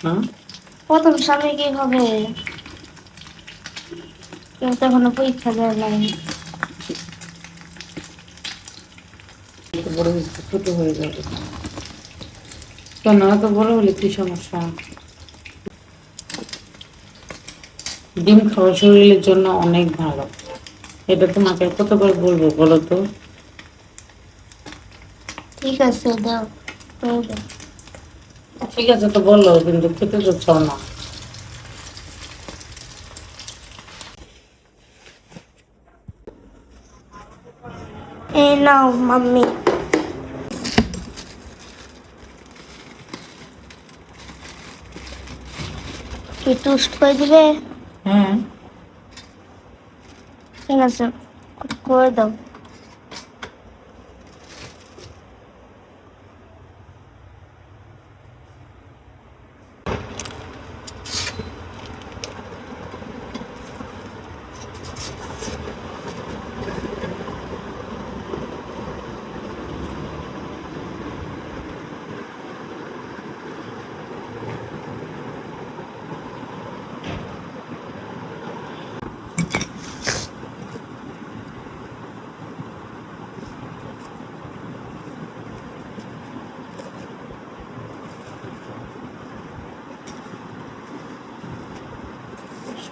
হ্যাঁ, প্রথম স্বামী হবে? কেউ তো এখনো পরীক্ষা দেয় নাই। বড় হয়েছে, ছোট হয়ে যাবে। কেন এত বড় হলে কি সমস্যা? ডিম খাওয়া শরীরের জন্য অনেক ভালো। এটা তোমাকে কতবার বলবো বলো তো? ঠিক আছে, দাও, করে দাও। ঠিক আছে তো বললো, কিন্তু খেতে তো চাও না। এই নাও মাম্মি। কি টোস্ট করে দিবে? হ্যাঁ, ঠিক আছে, করে দাও।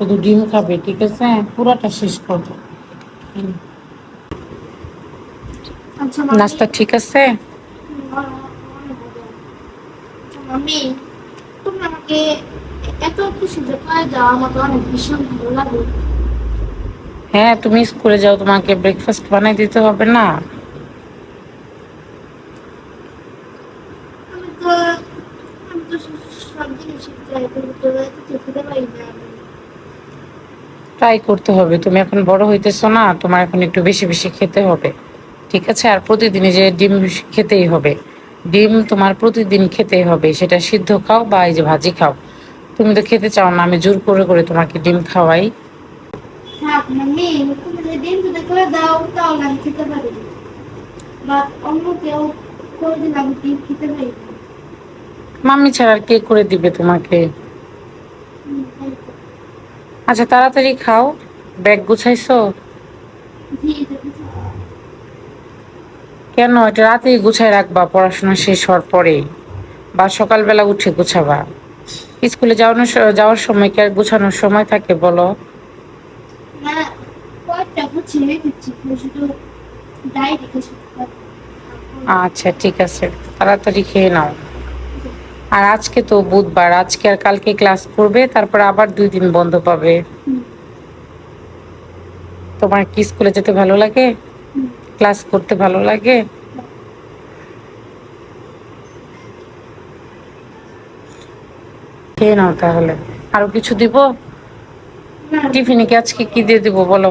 শুধু ডিম খাবে, ঠিক আছে? পুরাটা শেষ করবো। আচ্ছা মাম্মি। নাস্তা ঠিক আছে? মাম্মি, তুমি আমাকে এত কিছু যে করে দাও, আমাকে অনেক ভীষণ ভালো লাগে। হ্যাঁ, তুমি স্কুলে যাও, তোমাকে ব্রেকফাস্ট বানাই দিতে হবে না? আমি তো আমি তো সব জিনিস ট্রাই করি, তো কিছু খেতে পারি না আমি। ট্রাই করতে হবে, তুমি এখন বড় হইতেছো না, তোমার এখন একটু বেশি বেশি খেতে হবে। ঠিক আছে? আর প্রতিদিনই যে ডিম খেতেই হবে। ডিম তোমার প্রতিদিন খেতেই হবে, সেটা সিদ্ধ খাও বা এই যে ভাজি খাও। তুমি তো খেতে চাও না, আমি জোর করে করে তোমাকে ডিম খাওয়াই। থাক মাম্মি, তুমি যদি ডিম যদি করে দাও তাহলে আমি খেতে পারি, বা অন্য কেউ করে দিলে আমি ডিম খেতে পারি না। মাম্মি ছাড়া আর কে করে দিবে তোমাকে? তাই তো। আচ্ছা, তাড়াতাড়ি খাও। ব্যাগ গুছাইছো? জি, দেখেছি। কেন, এটা রাতেই গুছাই রাখবা পড়াশোনা শেষ হওয়ার পরে, বা সকালবেলা উঠে গুছাবা? স্কুলে যাওয়ার সময় কি আর গুছানোর সময় থাকে বলো? না, কয়েকটা গুছিয়ে রেখেছি, শুধু ডায়েরি কিছু। আচ্ছা, ঠিক আছে, তাড়াতাড়ি খেয়ে নাও। আর আজকে তো বুধবার, আজকে আর কালকে ক্লাস করবে, তারপর আবার 2 দিন বন্ধ পাবে। তোমার কি স্কুলে যেতে ভালো লাগে? ক্লাস করতে ভালো লাগে? খেয়ে নাও তাহলে। আরো কিছু দিব? টিফিনে কি আজকে কি দিয়ে দিব বলো?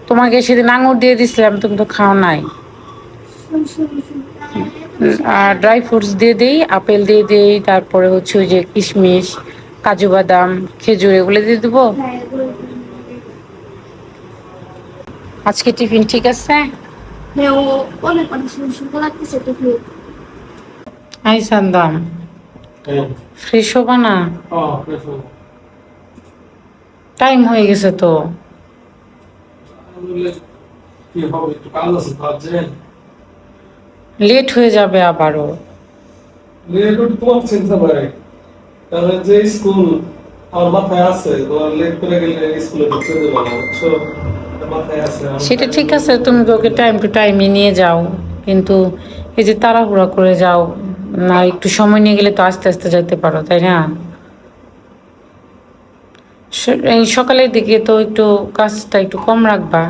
তোমাকে সেদিন আঙুর দিয়ে দিছিলাম, তুমি তো খাও নাই। আর ড্রাই ফ্রুটস দিয়ে দিই, আপেল দিয়ে দিই, তারপরে হচ্ছে ওই যে কিশমিশ, কাজু বাদাম, খেজুর, এগুলো দিয়ে দেবো। আজকে টিফিন ঠিক আছে? হ্যাঁ, ও অনেক অনেক সুন্দর সুন্দর লাগতেছে টিফিন। আই সান্দাম, ফ্রেশ হবা না? টাইম হয়ে গেছে তো। লেট হয়ে যাবে আবারও। লেট তোমার চিন্তা করে, কারণ যে স্কুল আমার মাথায় আছে, তোমার লেট করে গেলে স্কুলে ঢুকতে দেবো না, বুঝছো? মাথায় আছে সেটা ঠিক আছে, তুমি তো ওকে টাইম টু টাইমে নিয়ে যাও, কিন্তু এই যে তাড়াহুড়া করে যাও না, একটু সময় নিয়ে গেলে তো আস্তে আস্তে যেতে পারো, তাই না? এই সকালের দিকে তো একটু কাজটা একটু কম রাখবা,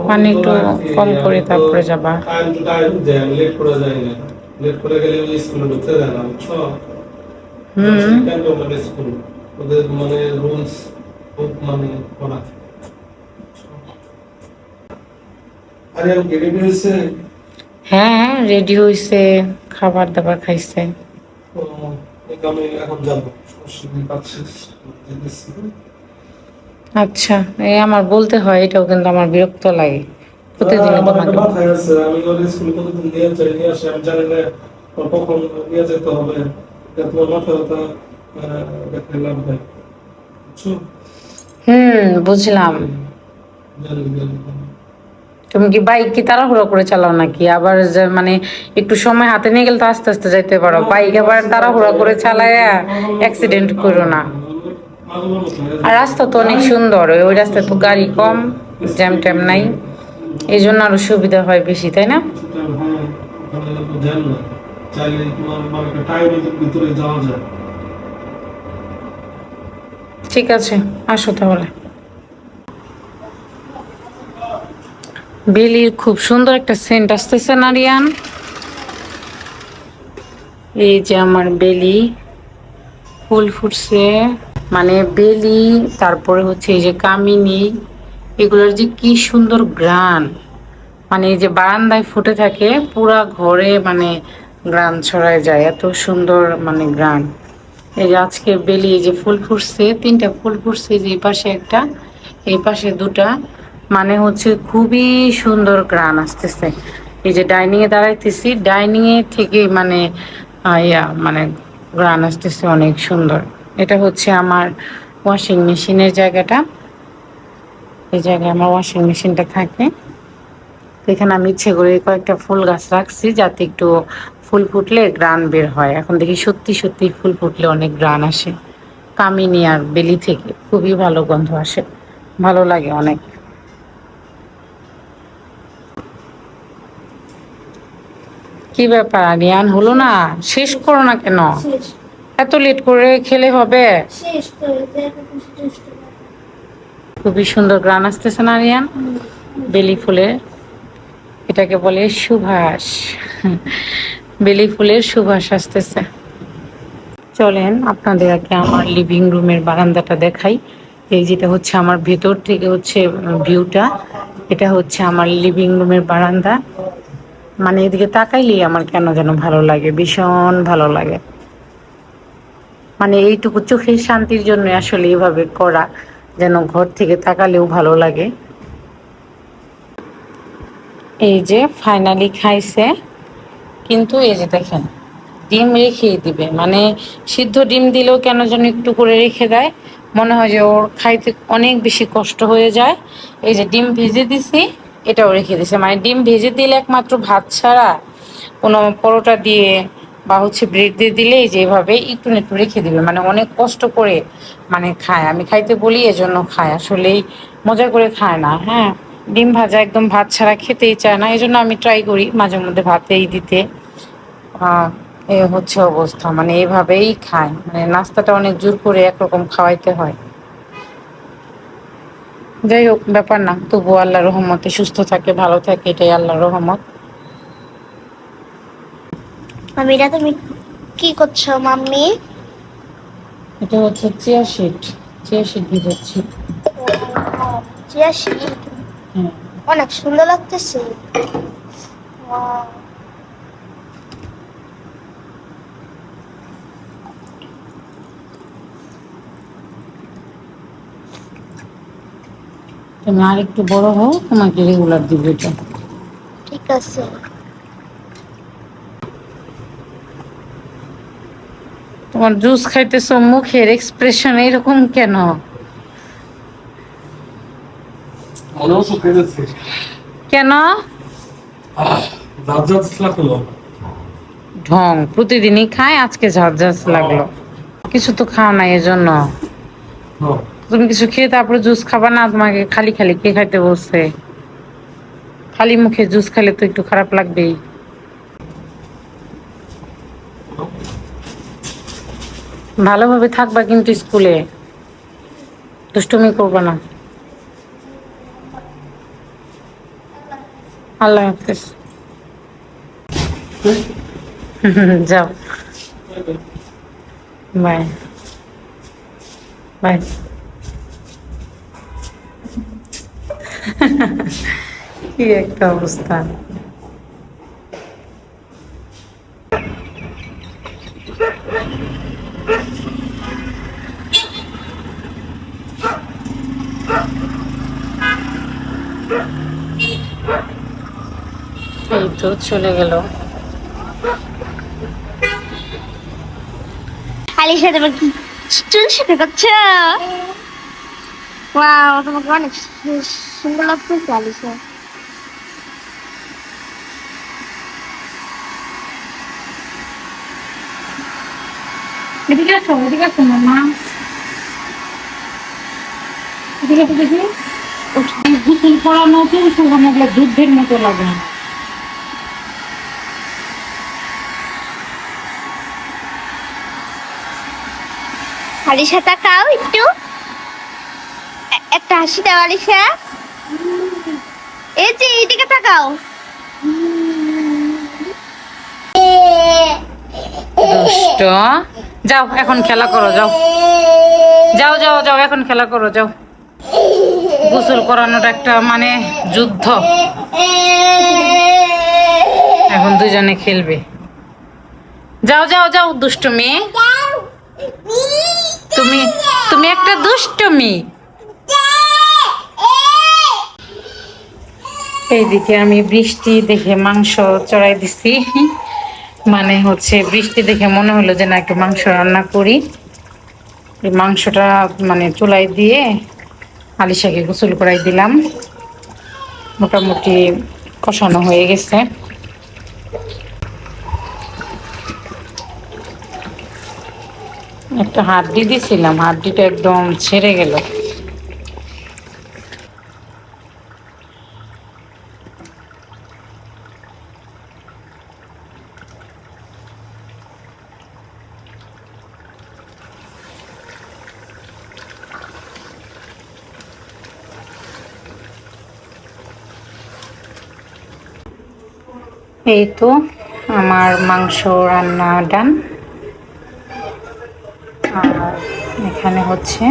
মানে একটু কম করে তারপরে যাবা। টাইম টু টাইম যাই, আমি লেট করে যাই না। লেট করে গেলে ওই স্কুলে ঢুকতে দেয় না, বুঝছো? হুম। ক্যান্টনমেন্ট স্কুল, ওদের মানে রুলস খুব মানে করা। আরে আমি রেডি হয়েছে। হ্যাঁ, রেডি হইছে, খাবার দাবার খাইছে। আমি এখন যাবো, সমস্যা কাজ শেষ যেতেছি। আচ্ছা, এই আমার বলতে হয়, এটাও কিন্তু আমার বিরক্ত লাগে প্রতিদিনই আমার একটা তোমাকে। মাথায় আছে, আমি ওর স্কুলে কতদিন নিয়ে যাই নিয়ে আসি, আমি জানি না ওর কখন নিয়ে যেতে হবে। তোমার মাথা ব্যথা দেখাই লাভ নাই, বুঝছো? বুঝলাম। জানি জানি জানি। তুমি কি বাইক কি তাড়াহুড়ো করে চালাও নাকি? আবার যে মানে একটু সময় হাতে নিয়ে গেলে তো আস্তে আস্তে যাইতে পারো, বাইক আবার তাড়াহুড়ো করে চালায়া অ্যাক্সিডেন্ট করো না। আর রাস্তা তো অনেক সুন্দর, ওই রাস্তায় তো গাড়ি কম, জ্যাম ট্যাম নাই, এই জন্য আরো সুবিধা হয় বেশি, তাই না? জ্যাম না, চাইলে তোমার মানে একটা টাইমের ভিতরে যাওয়া যায়। ঠিক আছে, আসো তাহলে। বেলির খুব সুন্দর একটা সেন্ট আসতেছে না রিয়ান? এই যে আমার বেলি ফুল ফুটছে, মানে বেলি, তারপরে হচ্ছে এই যে কামিনী, এগুলোর যে কি সুন্দর ঘ্রাণ, মানে এই যে বারান্দায় ফুটে থাকে পুরা ঘরে, মানে ঘ্রাণ ছড়ায় যায়, এত সুন্দর মানে ঘ্রাণ। এই যে আজকে বেলি, এই যে ফুল ফুটছে, 3টা ফুল ফুটছে, যে এই পাশে একটা, এই পাশে 2টা, মানে হচ্ছে খুবই সুন্দর ঘ্রাণ আসতেছে। এই যে ডাইনিং এ দাঁড়াইতেছি, ডাইনিং এ থেকে মানে মানে ঘ্রাণ আসতেছে অনেক সুন্দর। এটা হচ্ছে আমার ওয়াশিং মেশিনের জায়গাটা, এই জায়গায় আমার ওয়াশিং মেশিনটা থাকে। তো এখানে আমি ইচ্ছে করে কয়েকটা ফুল গাছ রাখছি যাতে একটু ফুল ফুটলে ঘ্রাণ বের হয়। এখন দেখি সত্যি সত্যি ফুল ফুটলে অনেক ঘ্রাণ আসে, কামিনী আর বেলি থেকে খুবই ভালো গন্ধ আসে, ভালো লাগে অনেক। কি ব্যাপার আরিয়ান, হলো না? শেষ করো না কেন? শেষ এত লেট করে খেলে হবে? শেষ করে দেখো শেষ করে। খুবই সুন্দর ঘ্রাণ আসতেছে না আরিয়ান বেলি ফুলের? এটাকে বলে সুবাস। বেলি ফুলের সুবাস আসতেছে। চলেন আপনাদেরকে আমার লিভিং রুমের বারান্দাটা দেখাই। এই যেটা হচ্ছে আমার ভেতর থেকে হচ্ছে ভিউটা, এটা হচ্ছে আমার লিভিং রুমের বারান্দা। মানে এদিকে তাকাইলেই আমার কেন যেন ভালো লাগে, ভীষণ ভালো লাগে। মানে এইটুকু চোখের শান্তির জন্য আসলে এভাবে করা, যেন ঘর থেকে তাকালেও ভালো লাগে। এই যে ফাইনালি খাইছে, কিন্তু এই যে দেখেন ডিম রেখেই দিবে, মানে সিদ্ধ ডিম দিলেও কেন যেন একটু করে রেখে দেয়, মনে হয় যে ওর খাইতে অনেক বেশি কষ্ট হয়ে যায়। এই যে ডিম ভেজে দিছি, এটাও রেখে দিছে, মানে ডিম ভেজে দিলে একমাত্র ভাত ছাড়া কোনো পরোটা দিয়ে বা হচ্ছে ব্রেড দিয়ে দিলে এই যে এভাবে একটু একটু রেখে দিবে, মানে অনেক কষ্ট করে মানে খায়। আমি খাইতে বলি এজন্য খায়, আসলেই মজা করে খায় না। হ্যাঁ, ডিম ভাজা একদম ভাত ছাড়া খেতেই চায় না, এই জন্য আমি ট্রাই করি মাঝে মধ্যে ভাতেই দিতে। এ হচ্ছে অবস্থা, মানে এভাবেই খায়, মানে নাস্তাটা অনেক জোর করে একরকম খাওয়াইতে হয়। যাই হোক, ব্যাপার না, তবু আল্লাহর রহমতে সুস্থ থাকে, ভালো থাকে, এটাই আল্লাহর রহমত। মামিরা তুমি কি করছো মাম্মি? এটা হচ্ছে চিয়া সিড, চিয়া সিড ভিজাচ্ছি। চিয়া সিড হ্যাঁ, অনেক সুন্দর লাগতেছে। Wow. তুমি আর একটু বড় হও, তোমাকে রেগুলার দিবে এটা। ঠিক আছে। তোমার জুস খাইতেছো, মুখের এক্সপ্রেশন এরকম কেন? মনে হচ্ছে খেয়েছি, কেন? দাঁত দাঁত লাগলো। ঢং, প্রতিদিনই খায়, আজকে ঝাঁঝ ঝাঁঝ লাগলো। কিছু তো খাও না এজন্য। হ্যাঁ। তুমি কিছু খেয়ে তারপরে জুস খাবা না? তোমাকে খালি খালি কে খাইতে বলছে? খালি মুখে জুস খেলে তো একটু খারাপ লাগবেই। ভালোভাবে থাকবা কিন্তু স্কুলে, দুষ্টুমি করবা না। আল্লাহ হাফেজ। যাও, বাই বাই। কি একটা অবস্থা। এই তো চলে গেল। আলিশা তোমার কি চুল শুরু করছো? ওয়াও, তোমাকে অনেক সুন্দর লাগতেছে আলিশা। এদিকে আসো, এদিকে আসো মামা, এদিকে আসো দেখি। গোসল করানো চুল শুকানো এগুলো যুদ্ধের মতো লাগে। আলিশা তাকাও একটু, একটা হাসি দাও আলিশা। এই যে এইদিকে তাকাও। দুষ্ট, যাও এখন খেলা করো, যাও যাও যাও যাও, এখন খেলা করো, যাও। গোসল করানোটা একটা মানে যুদ্ধ, এখন দুজনে খেলবে। যাও যাও যাও, দুষ্ট মেয়ে, তুমি তুমি একটা দুষ্ট মেয়ে। এইদিকে আমি বৃষ্টি দেখে মাংস চড়াই দিছি, মানে হচ্ছে বৃষ্টি দেখে মনে হলো যে না একটু মাংস রান্না করি। এই মাংসটা মানে চুলাই দিয়ে আলিশাকে গোসল করাই দিলাম, মোটামুটি কষানো হয়ে গেছে। একটা হাড্ডি দিছিলাম, হাড্ডিটা একদম ছেড়ে গেল। এই তো আমার মাংস রান্না ডান। আর এখানে হচ্ছে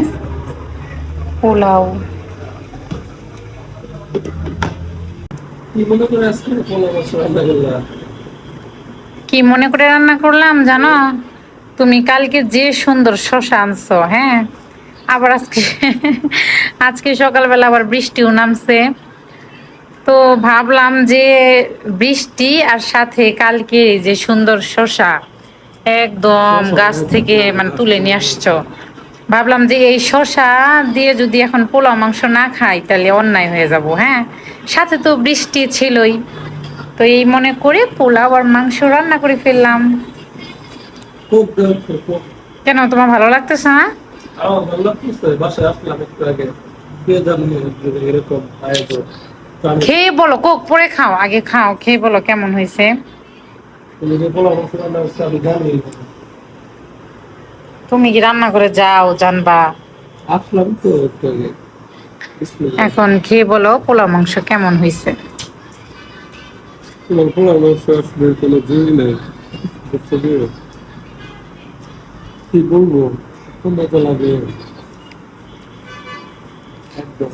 পোলাও। কি মনে করে আজকে পোলা মাছ রান্না করলাম? কি মনে করে রান্না করলাম জানো? তুমি কালকে যে সুন্দর শসা আনছো, হ্যাঁ, আবার আজকে আজকে সকালবেলা আবার বৃষ্টিও নামছে, তো ভাবলাম যে বৃষ্টি আর সাথে কালকে যে সুন্দর শসা একদম গাছ থেকে মানে তুলে নিয়ে আসছো, ভাবলাম যে এই শসা দিয়ে যদি এখন পোলাও মাংস না খাই তাহলে অন্যায় হয়ে যাব। হ্যাঁ, সাথে তো বৃষ্টি ছিলই, তো এই মনে করে পোলাও আর মাংস রান্না করে ফেললাম। খুব খুব কেন, তোমার ভালো লাগতেছে না? আমার ভালো লাগতেছে। বাসায় আসলাম একটু আগে, কে জানি এরকম আয়োজন। তো আমি খেয়ে বলো, কোক পরে খাও, আগে খাও, খেয়ে বলো কেমন হয়েছে। তুমি যে পোলা মাছ রান্না করছো আমি জানি। তুমি কি রান্না করে যাও, জানবা। আসলাম তো একটু আগে। বিসমিল্লাহ। এখন খেয়ে বলো পোলাও মাংস কেমন হয়েছে। তোমার পোলা মাছ আসলে কোনো জুই নেই, বুঝতে পেরে কি বলবো, খুব মজা লাগে একদম।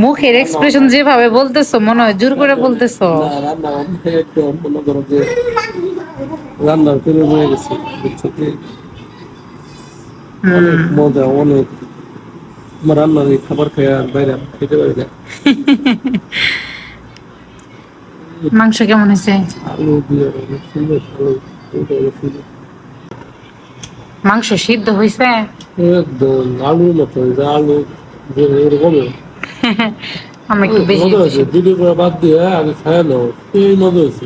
মুখের এক্সপ্রেশন যেভাবে বলতেছো মনে হয় জোর করে বলতেছো। না, রান্না অনেক একদম মনে করো যে রান্নার প্রেমে হয়ে গেছি, বুঝছো কি? অনেক মজা, অনেক। আমার রান্নার এই খাবার খেয়ে আর বাইরে আমি খেতে পারি না। মাংস কেমন হয়েছে? আলু দিয়ে অনেক সুন্দর, আলু ওইটা অনেক সুন্দর। মাংস সিদ্ধ হয়েছে? একদম আলুর মতো, যে আলু যে এরকম আমি একটু বেশি মজা হয়েছে। দিদি করে বাদ দিয়ে আগে খাই নাও, এই মজা হয়েছে।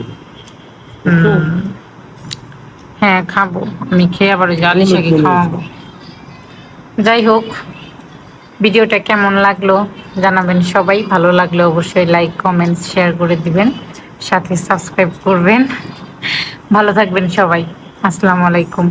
হ্যাঁ খাবো, আমি খেয়ে আবার ওই আলিশাকে খাওয়াবো। যাই হোক, ভিডিওটা কেমন লাগলো জানাবেন সবাই, ভালো লাগলে অবশ্যই লাইক কমেন্টস শেয়ার করে দিবেন, সাথে সাবস্ক্রাইব করবেন। ভালো থাকবেন সবাই, আসসালামু আলাইকুম।